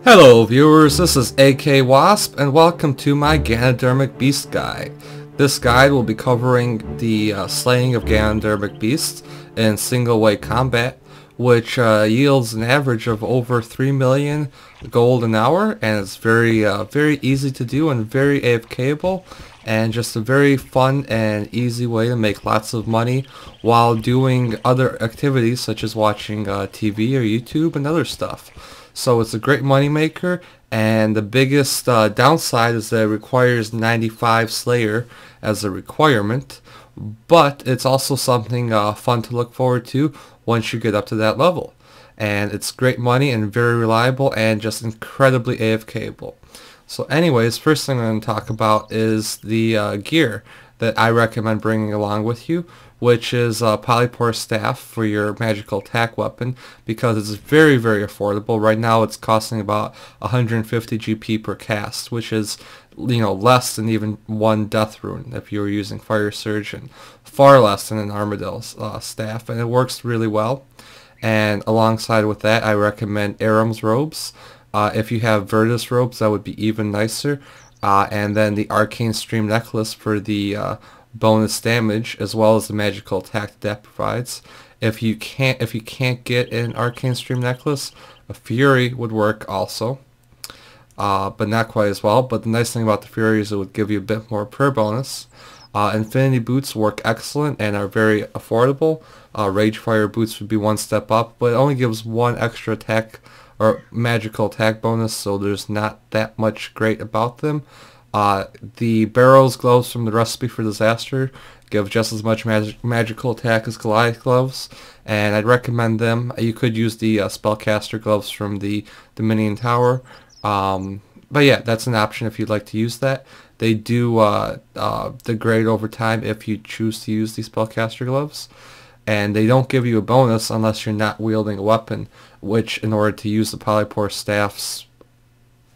Hello viewers, this is AKWasp and welcome to my Ganodermic Beast guide. This guide will be covering the slaying of Ganodermic Beasts in single-way combat, which yields an average of over 3 million gold an hour, and it's very easy to do and very AFK-able, and just a very fun and easy way to make lots of money while doing other activities such as watching TV or YouTube and other stuff. So it's a great money maker, and the biggest downside is that it requires 95 Slayer as a requirement, but it's also something fun to look forward to once you get up to that level. And it's great money and very reliable and just incredibly AFK-able. So anyways, first thing I'm going to talk about is the gear that I recommend bringing along with you, which is Polypore Staff for your magical attack weapon, because it's very affordable. Right now it's costing about 150 GP per cast, which is, you know, less than even one death rune if you were using Fire Surge, and far less than an Armadillo staff, and it works really well. And alongside with that, I recommend Ahrim's robes. If you have Virtus robes, that would be even nicer. And then the Arcane Stream necklace for the bonus damage, as well as the magical attack that provides. If you can't get an Arcane Stream necklace, a Fury would work also, but not quite as well. But the nice thing about the Fury is it would give you a bit more prayer bonus. Infinity boots work excellent and are very affordable. Ragefire boots would be one step up, but it only gives one extra attack or magical attack bonus, so there's not that much great about them. The Barrow's gloves from the Recipe for Disaster give just as much magical attack as Goliath gloves, and I'd recommend them. You could use the Spellcaster gloves from the Dominion Tower, but yeah, that's an option if you'd like to use that. They do degrade over time if you choose to use the Spellcaster gloves, and they don't give you a bonus unless you're not wielding a weapon, which in order to use the Polypore Staff's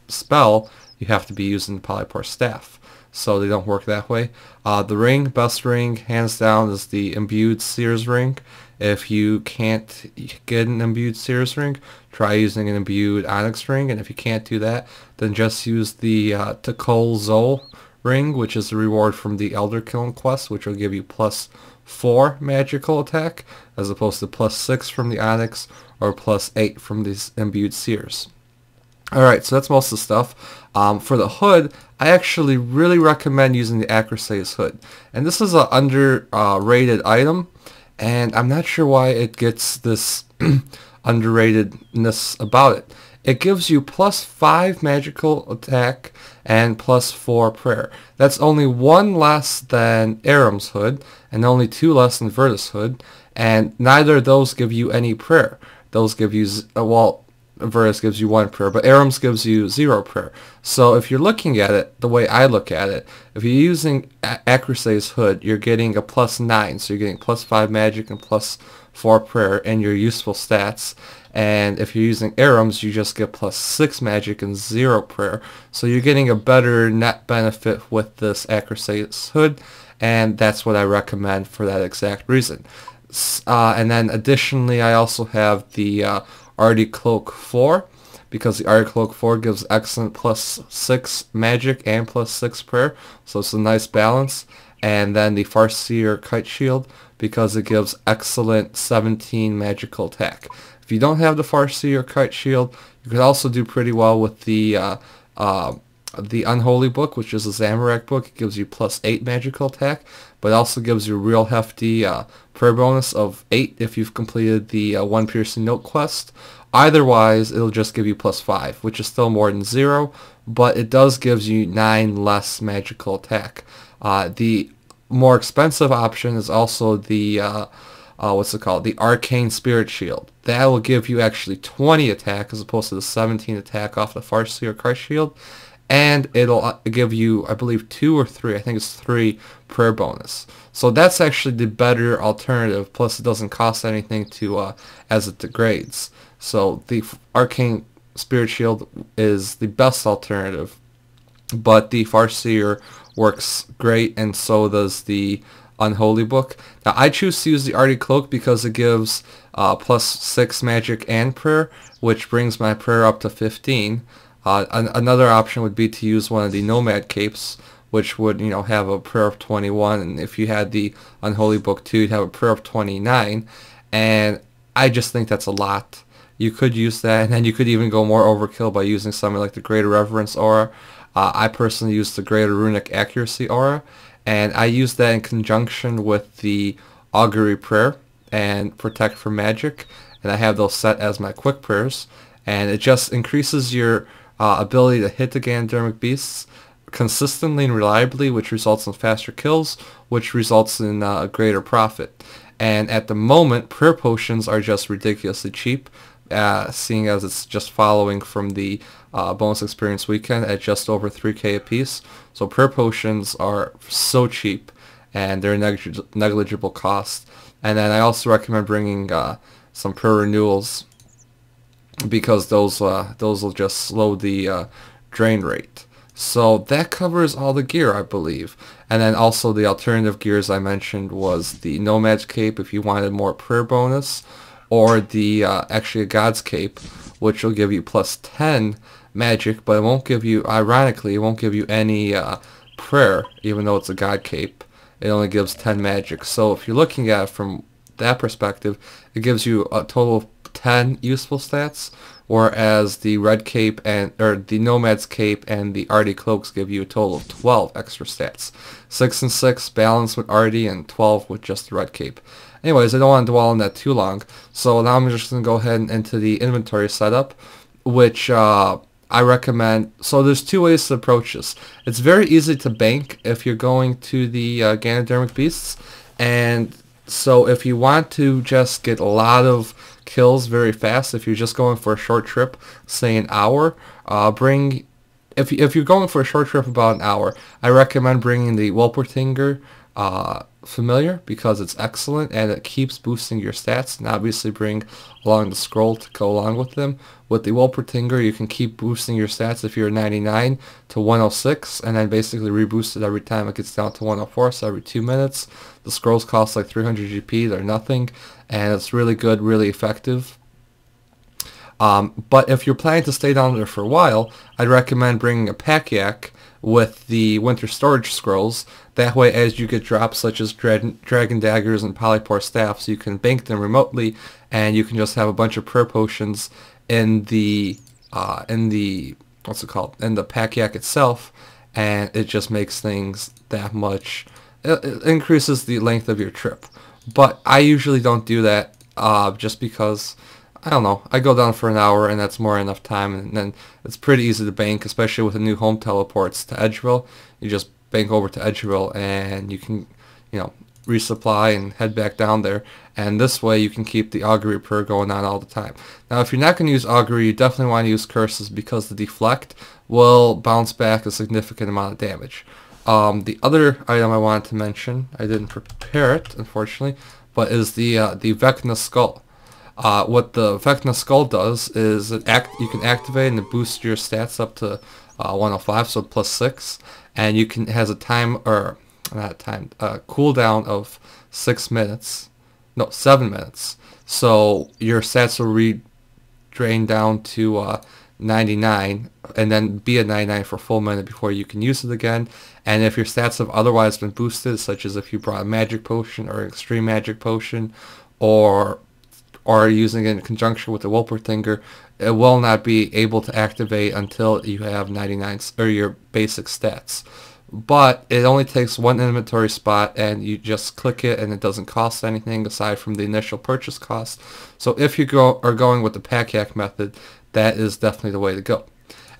spell, you have to be using the Polypore Staff, so they don't work that way. The ring, best ring, hands down, is the Imbued Seer's Ring. If you can't get an Imbued Seer's Ring, try using an Imbued Onyx Ring, and if you can't do that, then just use the Takol Zol Ring, which is the reward from the Elder Kiln quest, which will give you +4 magical attack, as opposed to +6 from the Onyx, or +8 from these Imbued Seers. Alright, so that's most of the stuff. For the hood, I actually really recommend using the Akrisae Hood. And this is an underrated item, and I'm not sure why it gets this underratedness about it. It gives you +5 magical attack and +4 prayer. That's only 1 less than Ahrim's Hood, and only 2 less than Virtus Hood, and neither of those give you any prayer. Those give you, well, Virtus gives you 1 prayer, but Ahrim's gives you 0 prayer. So if you're looking at it the way I look at it, if you're using Akrisae's Hood, you're getting a +9, so you're getting +5 magic and +4 prayer in your useful stats. And if you're using Ahrim's, you just get +6 magic and 0 prayer. So you're getting a better net benefit with this Akrisae's Hood, and that's what I recommend for that exact reason. And then additionally, I also have the Arty Cloak 4, because the Arty Cloak 4 gives excellent +6 magic and +6 prayer, so it's a nice balance. And then the Farseer Kite Shield, because it gives excellent 17 magical attack. If you don't have the Farseer Kite Shield, you could also do pretty well with the Unholy Book, which is a Zamorak book. It gives you +8 magical attack, but it also gives you a real hefty prayer bonus of 8 if you've completed the One Piercing Note quest. Otherwise, it'll just give you +5, which is still more than 0, but it does gives you 9 less magical attack. The more expensive option is also the what's it called? The Arcane Spirit Shield. That will give you actually 20 attack as opposed to the 17 attack off the Farseer Kite Shield. And it'll give you, I believe, 2 or 3, I think it's 3 prayer bonus. So that's actually the better alternative, plus it doesn't cost anything to as it degrades. So the Arcane Spirit Shield is the best alternative, but the Farseer works great, and so does the Unholy Book. Now I choose to use the Arctic Cloak because it gives +6 magic and prayer, which brings my prayer up to 15. Another option would be to use one of the Nomad Capes, which would, have a prayer of 21, and if you had the Unholy Book 2, you'd have a prayer of 29, and I just think that's a lot. You could use that, and then you could even go more overkill by using something like the Greater Reverence Aura. I personally use the Greater Runic Accuracy Aura, and I use that in conjunction with the Augury Prayer and Protect from Magic, and I have those set as my quick prayers, and it just increases your ability to hit the Ganodermic Beasts consistently and reliably, which results in faster kills, which results in a greater profit. And at the moment, prayer potions are just ridiculously cheap, seeing as it's just following from the bonus experience weekend at just over 3k a piece. So prayer potions are so cheap, and they're negligible cost. And then I also recommend bringing some prayer renewals, because those will just slow the drain rate. So that covers all the gear, I believe. And then also the alternative gears I mentioned was the Nomad's Cape if you wanted more prayer bonus, or the actually a God's Cape, which will give you +10 magic, but it won't give you, ironically, it won't give you any prayer, even though it's a God Cape. It only gives 10 magic. So if you're looking at it from that perspective, it gives you a total of 10 useful stats, whereas the Red Cape or the Nomad's Cape and the Arty Cloaks give you a total of 12 extra stats. 6 and 6 balanced with Arty, and 12 with just the Red Cape. Anyways, I don't want to dwell on that too long, so now I'm just going to go ahead and into the inventory setup, which I recommend. So there's two ways to approach this. It's very easy to bank if you're going to the Ganodermic Beasts, and so if you want to just get a lot of kills very fast, if you're just going for a short trip, say an hour, if you're going for a short trip about an hour, I recommend bringing the Wolpertinger Familiar, because it's excellent and it keeps boosting your stats, and obviously bring along the scroll to go along with them. With the Wolpertinger, you can keep boosting your stats if you're 99 to 106, and then basically reboost it every time it gets down to 104, so every 2 minutes. The scrolls cost like 300 GP, they're nothing, and it's really good, really effective. But if you're planning to stay down there for a while, I'd recommend bringing a pack yak with the winter storage scrolls. That way, as you get drops such as dragon daggers and polypore staffs, you can bank them remotely, and you can just have a bunch of prayer potions in the what's it called, in the pack yak itself, and it just makes things that much. It increases the length of your trip. But I usually don't do that, just because, I don't know, I go down for an hour and that's more than enough time, and then it's pretty easy to bank, especially with the new home teleports to Edgeville. You just bank over to Edgeville and you can, resupply and head back down there, and this way you can keep the Augury prayer going on all the time. Now if you're not going to use Augury, you definitely want to use curses, because the deflect will bounce back a significant amount of damage. The other item I wanted to mention, I didn't prepare it unfortunately, but is the Vecna Skull. What the Vecna Skull does is you can activate and it boosts your stats up to 105, so +6, and it has a cooldown of 7 minutes. So your stats will drain down to 99, and then be at 99 for a full minute before you can use it again. And if your stats have otherwise been boosted, such as if you brought a magic potion or an extreme magic potion, or using it in conjunction with the Wolpertinger, it will not be able to activate until you have 99 or your basic stats. But it only takes one inventory spot, and you just click it, and it doesn't cost anything aside from the initial purchase cost. So if you are going with the pack yak method, that is definitely the way to go.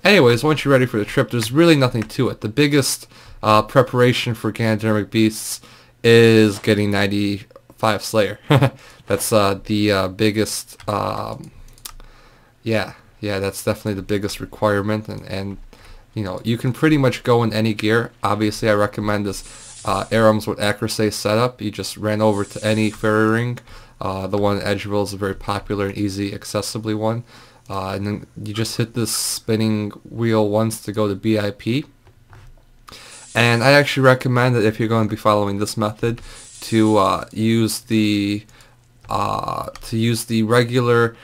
Anyways, once you're ready for the trip, there's really nothing to it. The biggest preparation for Ganodermic Beasts is getting 95 Slayer. That's the biggest, yeah, that's definitely the biggest requirement, and you can pretty much go in any gear. Obviously, I recommend this Ahrim's with Akrisae setup. You just ran over to any fairy ring. The one in Edgeville is a very popular and easy, accessibly one. And then you just hit this spinning wheel once to go to BIP. And I actually recommend that if you're going to be following this method, to use the regular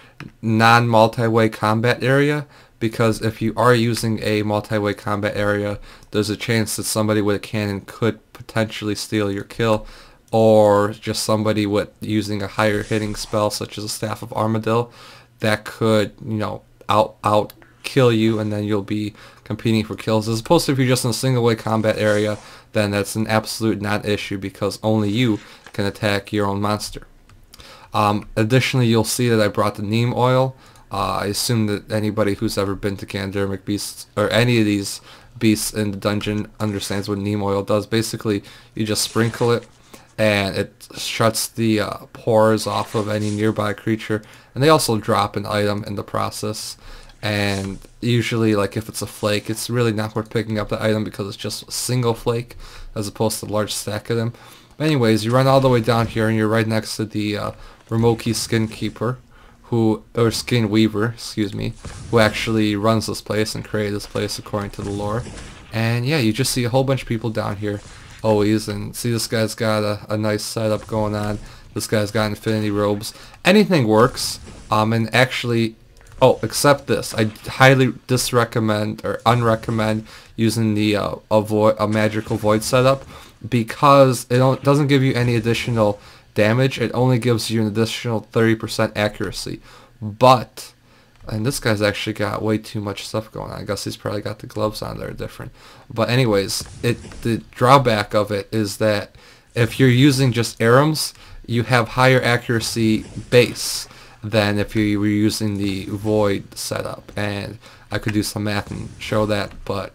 non-multi-way combat area, because if you are using a multi-way combat area, there's a chance that somebody with a cannon could potentially steal your kill, or just somebody with using a higher hitting spell such as a Staff of Armadillo that could, you know, out kill you, and then you'll be competing for kills. As opposed to if you're just in a single way combat area, then that's an absolute non-issue because only you can attack your own monster. Additionally, you'll see that I brought the neem oil. I assume that anybody who's ever been to Ganodermic Beasts or any of these beasts in the dungeon understands what neem oil does. Basically, you just sprinkle it and it shuts the pores off of any nearby creature, and they also drop an item in the process. And usually, like if it's a flake, it's really not worth picking up the item because it's just a single flake as opposed to a large stack of them. But anyways, you run all the way down here and you're right next to the remote key skin keeper, or skin weaver, excuse me, who actually runs this place and created this place according to the lore. And yeah, you just see a whole bunch of people down here always, and see this guy's got a nice setup going on. This guy's got infinity robes. Anything works, and actually, oh, except this, I highly disrecommend or unrecommend using the a magical void setup, because it doesn't give you any additional damage. It only gives you an additional 30% accuracy. But, and this guy's actually got way too much stuff going on. I guess he's probably got the gloves on that are different. But anyways, the drawback of it is that if you're using just Ahrims, you have higher accuracy base than if you were using the void setup. And I could do some math and show that, but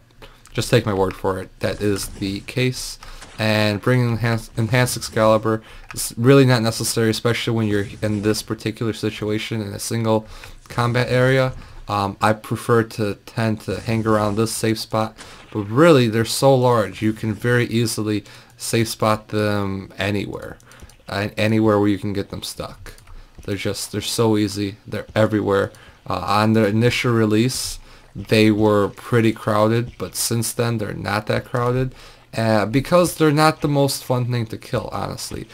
just take my word for it. That is the case. And bringing enhanced Excalibur is really not necessary, especially when you're in this particular situation in a single combat area. I prefer to tend to hang around this safe spot, but really they're so large you can very easily safe spot them anywhere, anywhere where you can get them stuck. They're so easy. They're everywhere. On the initial release, they were pretty crowded, but since then they're not that crowded. Because they're not the most fun thing to kill, honestly.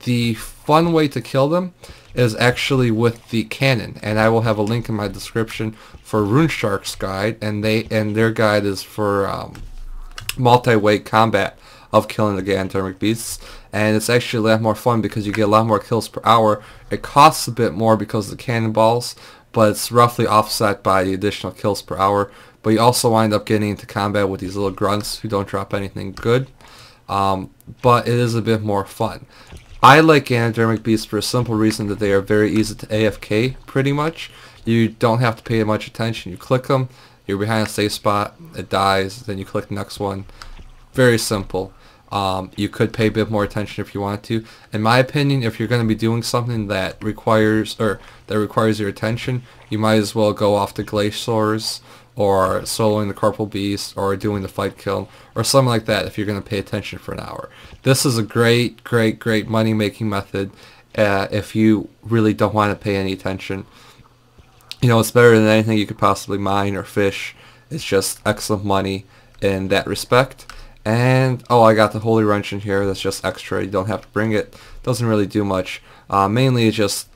The fun way to kill them is actually with the cannon, and I will have a link in my description for Runeshark's guide, and their guide is for multi-way combat of killing the Ganodermic Beasts, and it's actually a lot more fun because you get a lot more kills per hour. It costs a bit more because of the cannonballs, but it's roughly offset by the additional kills per hour. But you also wind up getting into combat with these little grunts who don't drop anything good. But it is a bit more fun. I like Ganodermic Beasts for a simple reason that they are very easy to AFK, pretty much. You don't have to pay much attention. You click them, you're behind a safe spot, it dies, then you click the next one. Very simple. You could pay a bit more attention if you want to. In my opinion, if you're going to be doing something that requires your attention, you might as well go off to Glaciers, or soloing the Corporal Beast, or doing the Fight Kill, or something like that if you're going to pay attention for an hour. This is a great money-making method if you really don't want to pay any attention. You know, it's better than anything you could possibly mine or fish. It's just excellent money in that respect. And, oh, I got the Holy Wrench in here. That's just extra. You don't have to bring it. Doesn't really do much. Mainly it just,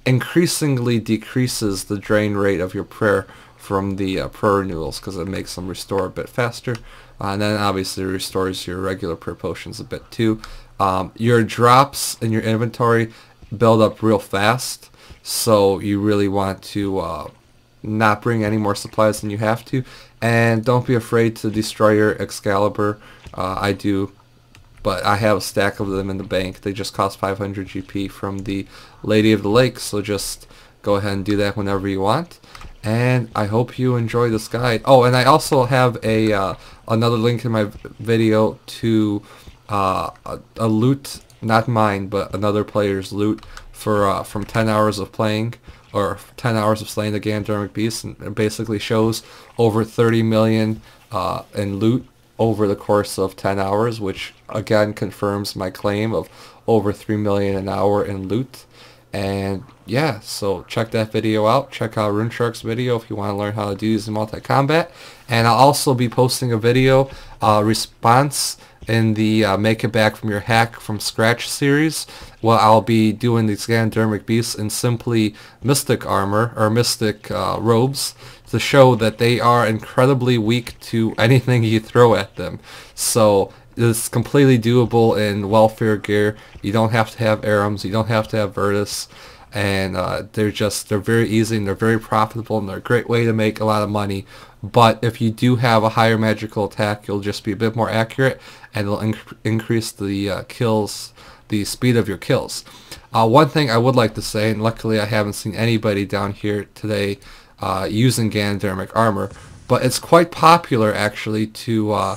increasingly decreases the drain rate of your prayer from the prayer renewals, because it makes them restore a bit faster, and then obviously restores your regular prayer potions a bit too. Your drops in your inventory build up real fast, so you really want to not bring any more supplies than you have to, and don't be afraid to destroy your Excalibur. I do, but I have a stack of them in the bank. They just cost 500 GP from the Lady of the Lake, so just go ahead and do that whenever you want. And I hope you enjoy this guide. Oh, and I also have a another link in my video to a loot, not mine, but another player's loot for from 10 hours of playing, or 10 hours of slaying the Ganodermic Beasts, and it basically shows over 30 million in loot over the course of 10 hours, which again confirms my claim of over 3 million an hour in loot. And yeah, so check that video out. Check out Runeshark's video if you want to learn how to do these in multi-combat. And I'll also be posting a video response in the Make It Back from Your Hack from Scratch series. Well, I'll be doing these Ganodermic Beasts in simply Mystic armor, or Mystic robes, to show that they are incredibly weak to anything you throw at them. So it's completely doable in welfare gear. You don't have to have Ahrims, you don't have to have Virtus, and they're very easy and they're very profitable and they're a great way to make a lot of money. But if you do have a higher magical attack, you'll just be a bit more accurate, and it'll increase the kills, the speed of your kills. One thing I would like to say, and luckily I haven't seen anybody down here today using Ganodermic armor, but it's quite popular actually to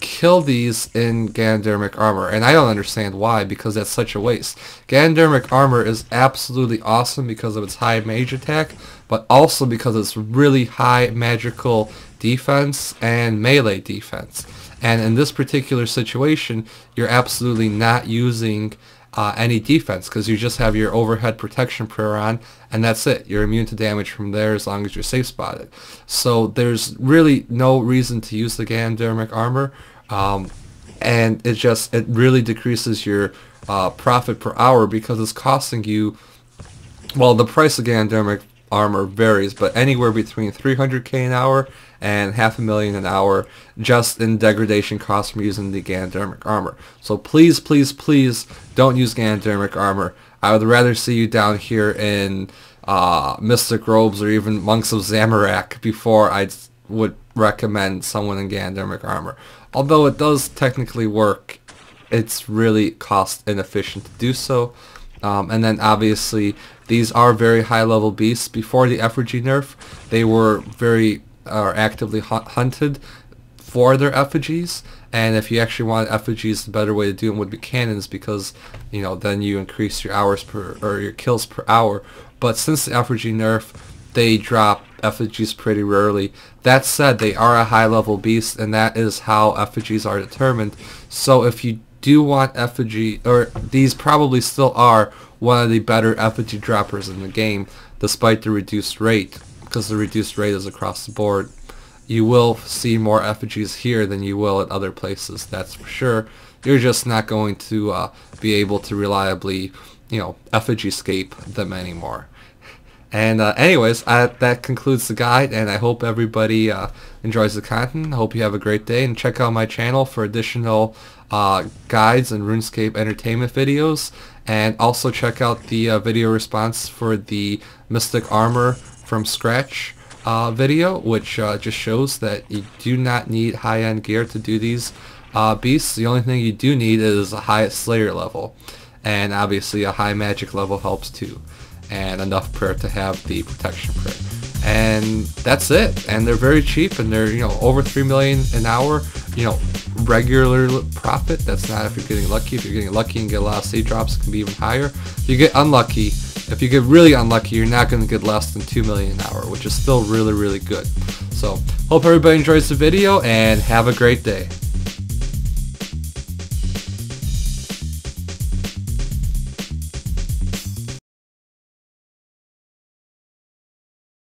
kill these in Ganodermic armor, and I don't understand why, because that's such a waste. Ganodermic armor is absolutely awesome because of its high mage attack, but also because it's really high magical defense and melee defense. And in this particular situation, you're absolutely not using any defense, because you just have your overhead protection prayer on, and that's it. You're immune to damage from there as long as you're safe spotted. So there's really no reason to use the Ganodermic armor, and it really decreases your profit per hour, because it's costing you, well, the price of Ganodermic armor varies, but anywhere between 300k an hour and $500,000 an hour just in degradation costs from using the Ganodermic armor. So please, please, please don't use Ganodermic armor. I would rather see you down here in Mystic robes or even Monks of Zamorak before I would recommend someone in Ganodermic armor. Although it does technically work, it's really cost inefficient to do so. And then obviously these are very high level beasts. Before the effigy nerf, they were very actively hunted for their effigies, and if you actually want effigies, the better way to do them would be cannons, because then you increase your hours per, or your kills per hour. But since the effigy nerf, they drop effigies pretty rarely. That said, they are a high level beast, and that is how effigies are determined. So if you do want effigy, or these probably still are one of the better effigy droppers in the game, despite the reduced rate, because the reduced rate is across the board. You will see more effigies here than you will at other places, that's for sure. You're just not going to be able to reliably, effigy-scape them anymore. And anyways, that concludes the guide, and I hope everybody enjoys the content. I hope you have a great day, and check out my channel for additional guides and RuneScape entertainment videos, and also check out the video response for the Mystic Armor from Scratch video, which just shows that you do not need high-end gear to do these beasts. The only thing you do need is a high Slayer level, and obviously a high magic level helps too, and enough prayer to have the protection prayer. And that's it, and they're very cheap, and they're over 3 million an hour, regular profit. That's not if you're getting lucky. If you're getting lucky and get a lot of seed drops, it can be even higher. If you get unlucky, if you get really unlucky, you're not going to get less than 2 million an hour, which is still really, really good. So hope everybody enjoys the video, and have a great day.